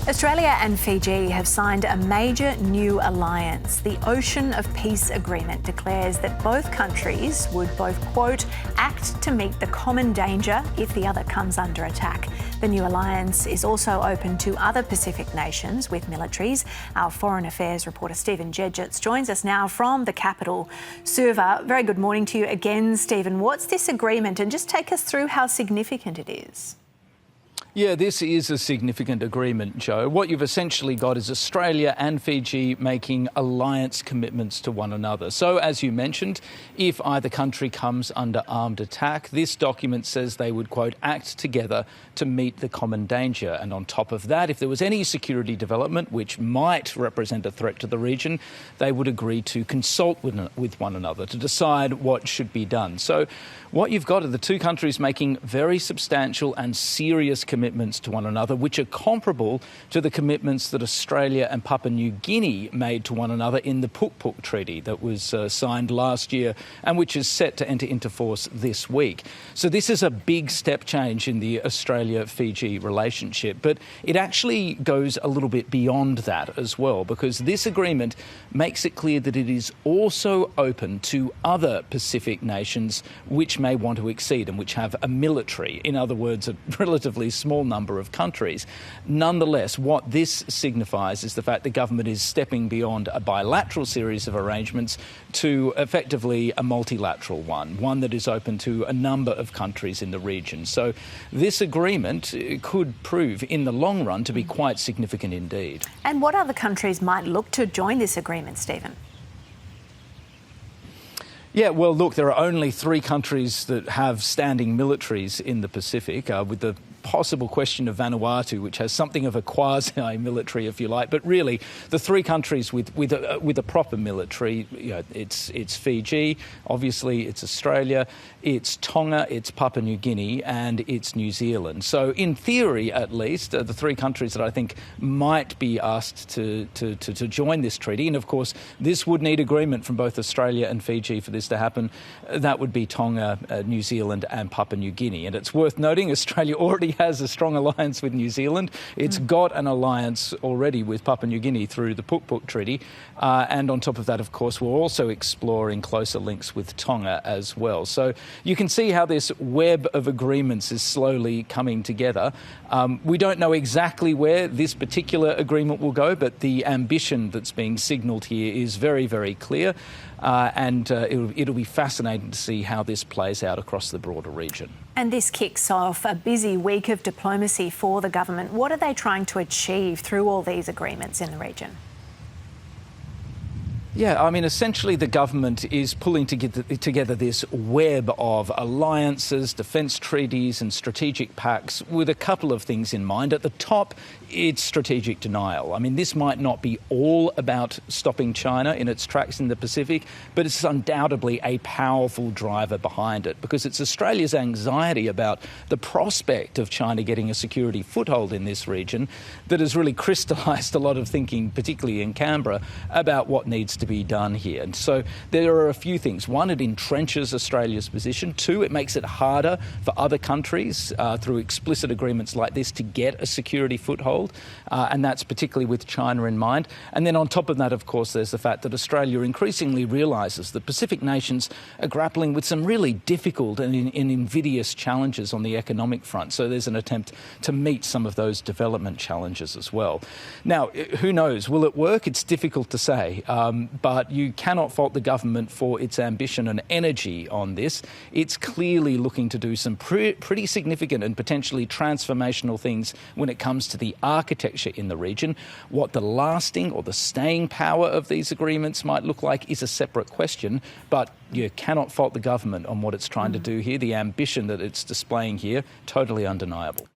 Australia and Fiji have signed a major new alliance. The Ocean of Peace Agreement declares that both countries would both, quote, act to meet the common danger if the other comes under attack. The new alliance is also open to other Pacific nations with militaries. Our Foreign Affairs reporter Stephen Jedgetts joins us now from the capital, Suva. Very good morning to you again, Stephen. What's this agreement? And just take us through how significant it is. Yeah, this is a significant agreement, Joe. What you've essentially got is Australia and Fiji making alliance commitments to one another. So, as you mentioned, if either country comes under armed attack, this document says they would, quote, act together to meet the common danger. And on top of that, if there was any security development which might represent a threat to the region, they would agree to consult with one another to decide what should be done. So what you've got are the two countries making very substantial and serious commitments to one another, which are comparable to the commitments that Australia and Papua New Guinea made to one another in the pact treaty that was signed last year and which is set to enter into force this week. So this is a big step change in the Australia-Fiji relationship, but it actually goes a little bit beyond that as well, because this agreement makes it clear that it is also open to other Pacific nations which may want to accede and which have a military, in other words, a relatively small number of countries. Nonetheless, what this signifies is the fact the government is stepping beyond a bilateral series of arrangements to effectively a multilateral one that is open to a number of countries in the region. So this agreement could prove in the long run to be quite significant indeed. And what other countries might look to join this agreement, Stephen? Yeah, well, look, there are only 3 countries that have standing militaries in the Pacific, with the possible question of Vanuatu, which has something of a quasi-military, if you like. But really, the 3 countries with a proper military, it's Fiji, obviously it's Australia, it's Tonga, it's Papua New Guinea, and it's New Zealand. So in theory, at least, the 3 countries that I think might be asked to join this treaty. And of course, this would need agreement from both Australia and Fiji for this to happen. That would be Tonga, New Zealand, and Papua New Guinea. And it's worth noting, Australia already has a strong alliance with New Zealand. It's got an alliance already with Papua New Guinea through the pact treaty. And on top of that, of course, we're also exploring closer links with Tonga as well. So you can see how this web of agreements is slowly coming together. We don't know exactly where this particular agreement will go, but the ambition that's being signalled here is very, very clear. And it'll be fascinating to see how this plays out across the broader region. And this kicks off a busy week of diplomacy for the government. What are they trying to achieve through all these agreements in the region? Yeah, I mean, essentially the government is pulling together this web of alliances, defence treaties and strategic pacts with a couple of things in mind. At the top, it's strategic denial. I mean, this might not be all about stopping China in its tracks in the Pacific, but it's undoubtedly a powerful driver behind it, because it's Australia's anxiety about the prospect of China getting a security foothold in this region that has really crystallised a lot of thinking, particularly in Canberra, about what needs to be done here. And so there are a few things. 1, it entrenches Australia's position. 2, it makes it harder for other countries through explicit agreements like this to get a security foothold, and that's particularly with China in mind. And then on top of that, of course, there's the fact that Australia increasingly realises that Pacific nations are grappling with some really difficult and invidious challenges on the economic front. So there's an attempt to meet some of those development challenges as well. Now, who knows? Will it work? It's difficult to say. But you cannot fault the government for its ambition and energy on this. It's clearly looking to do some pretty significant and potentially transformational things when it comes to the architecture in the region. What the lasting or the staying power of these agreements might look like is a separate question, but you cannot fault the government on what it's trying to do here. The ambition that it's displaying here, totally undeniable.